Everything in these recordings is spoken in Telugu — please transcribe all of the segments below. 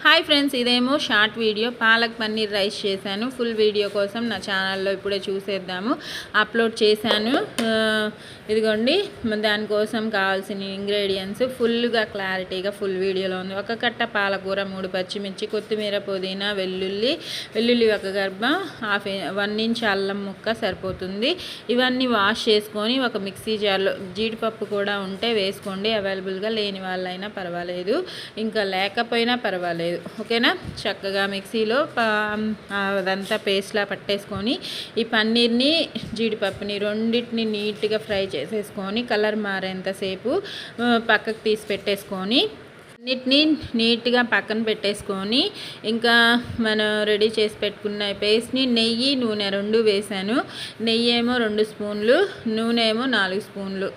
హాయ్ ఫ్రెండ్స్, ఇదేమో short video palak paneer rice చేశాను. ఫుల్ వీడియో కోసం నా ఛానల్లో ఇప్పుడే చూసేద్దాము, అప్లోడ్ చేశాను. ఇదిగోండి, దానికోసం కావాల్సిన ఇంగ్రీడియంట్స్ ఫుల్గా క్లారిటీగా ఫుల్ వీడియోలో ఉంది. ఒక కట్ట పాలకూర, 3 పచ్చిమిర్చి, కొత్తిమీర, పుదీనా, వెల్లుల్లి ఒక గర్భ, 1 ఇంచ్ అల్లం ముక్క సరిపోతుంది. ఇవన్నీ వాష్ చేసుకొని ఒక మిక్సీ జార్లో, జీడిపప్పు కూడా ఉంటే వేసుకోండి, అవైలబుల్గా లేని వాళ్ళైనా పర్వాలేదు, ఇంకా లేకపోయినా పర్వాలేదు. ఓకేనా. చక్కగా మిక్సీలో అదంతా పేస్ట్లా పట్టేసుకొని ఈ పన్నీర్ని, జీడిపప్పుని రెండింటిని నీట్గా ఫ్రై చేసేసుకొని కలర్ మారేంతసేపు పక్కకు తీసి పెట్టేసుకొని అన్నిటినీ నీట్గా పక్కన పెట్టేసుకొని ఇంకా మనం రెడీ చేసి పెట్టుకున్న పేస్ట్ని నూనె 2 వేసాను. నెయ్యి ఏమో 2 స్పూన్లు, నూనె ఏమో 4 స్పూన్లు,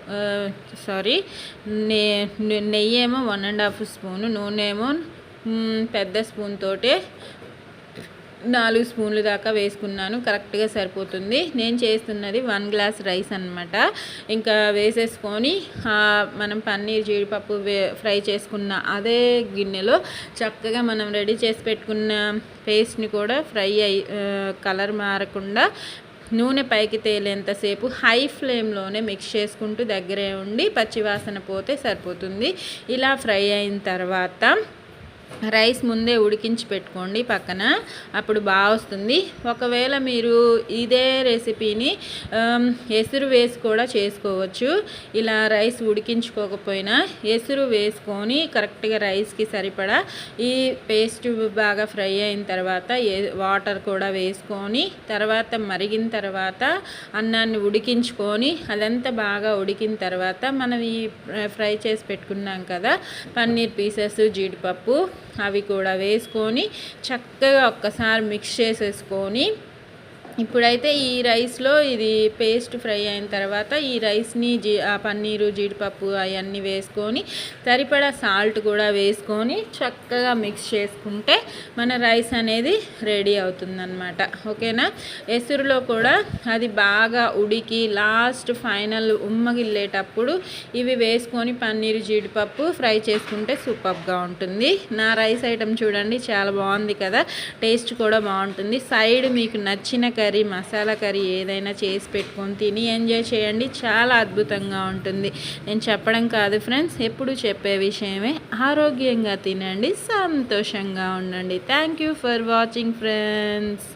నెయ్యి ఏమో 1.5 స్పూను, నూనె ఏమో పెద్ద స్పూన్ తోటే 4 స్పూన్లు దాకా వేసుకున్నాను. కరెక్ట్గా సరిపోతుంది. నేను చేస్తున్నది 1 గ్లాస్ రైస్ అనమాట. ఇంకా వేసేసుకొని మనం పన్నీర్, జీడిపప్పు ఫ్రై చేసుకున్న అదే గిన్నెలో చక్కగా మనం రెడీ చేసి పెట్టుకున్న పేస్ట్ని కూడా ఫ్రై కలర్ మారకుండా నూనె పైకి తేలేంతసేపు హై ఫ్లేమ్లోనే మిక్స్ చేసుకుంటూ దగ్గరే ఉండి పచ్చివాసన పోతే సరిపోతుంది. ఇలా ఫ్రై అయిన తర్వాత రైస్ ముందే ఉడికించి పెట్టుకోండి పక్కన, అప్పుడు బాగా వస్తుంది. ఒకవేళ మీరు ఇదే రెసిపీని ఎసురు వేసి కూడా చేసుకోవచ్చు. ఇలా రైస్ ఉడికించుకోకపోయినా ఎసురు వేసుకొని కరెక్ట్గా రైస్కి సరిపడా ఈ పేస్ట్ బాగా ఫ్రై అయిన తర్వాత వాటర్ కూడా వేసుకొని తర్వాత మరిగిన తర్వాత అన్నాన్ని ఉడికించుకొని అదంతా బాగా ఉడికిన తర్వాత మనం ఈ ఫ్రై చేసి పెట్టుకున్నాం కదా పన్నీర్ పీసెస్, జీడిపప్పు, అవి కూడా వేసుకొని చక్కగా ఒక్కసారి మిక్స్ చేసేసుకొని ఇప్పుడైతే ఈ రైస్లో ఇది పేస్ట్ ఫ్రై అయిన తర్వాత ఈ రైస్ని పన్నీరు, జీడిపప్పు అవన్నీ వేసుకొని సరిపడా సాల్ట్ కూడా వేసుకొని చక్కగా మిక్స్ చేసుకుంటే మన రైస్ అనేది రెడీ అవుతుందన్నమాట. ఓకేనా. ఎసురులో కూడా అది బాగా ఉడికి లాస్ట్ ఫైనల్ ఉమ్మగిల్లేటప్పుడు ఇవి వేసుకొని పన్నీరు, జీడిపప్పు ఫ్రై చేసుకుంటే సూపర్గా ఉంటుంది. నా రైస్ ఐటెం చూడండి, చాలా బాగుంది కదా, టేస్ట్ కూడా బాగుంటుంది. సైడ్ మీకు నచ్చిన కర్రీ, మసాలా కర్రీ ఏదైనా చేసి పెట్టుకొని తిని ఎంజాయ్ చేయండి, చాలా అద్భుతంగా ఉంటుంది. నేను చెప్పడం కాదు ఫ్రెండ్స్, ఎప్పుడు చెప్పే విషయమే. ఆరోగ్యంగా తినండి, సంతోషంగా ఉండండి. Thank you for watching friends.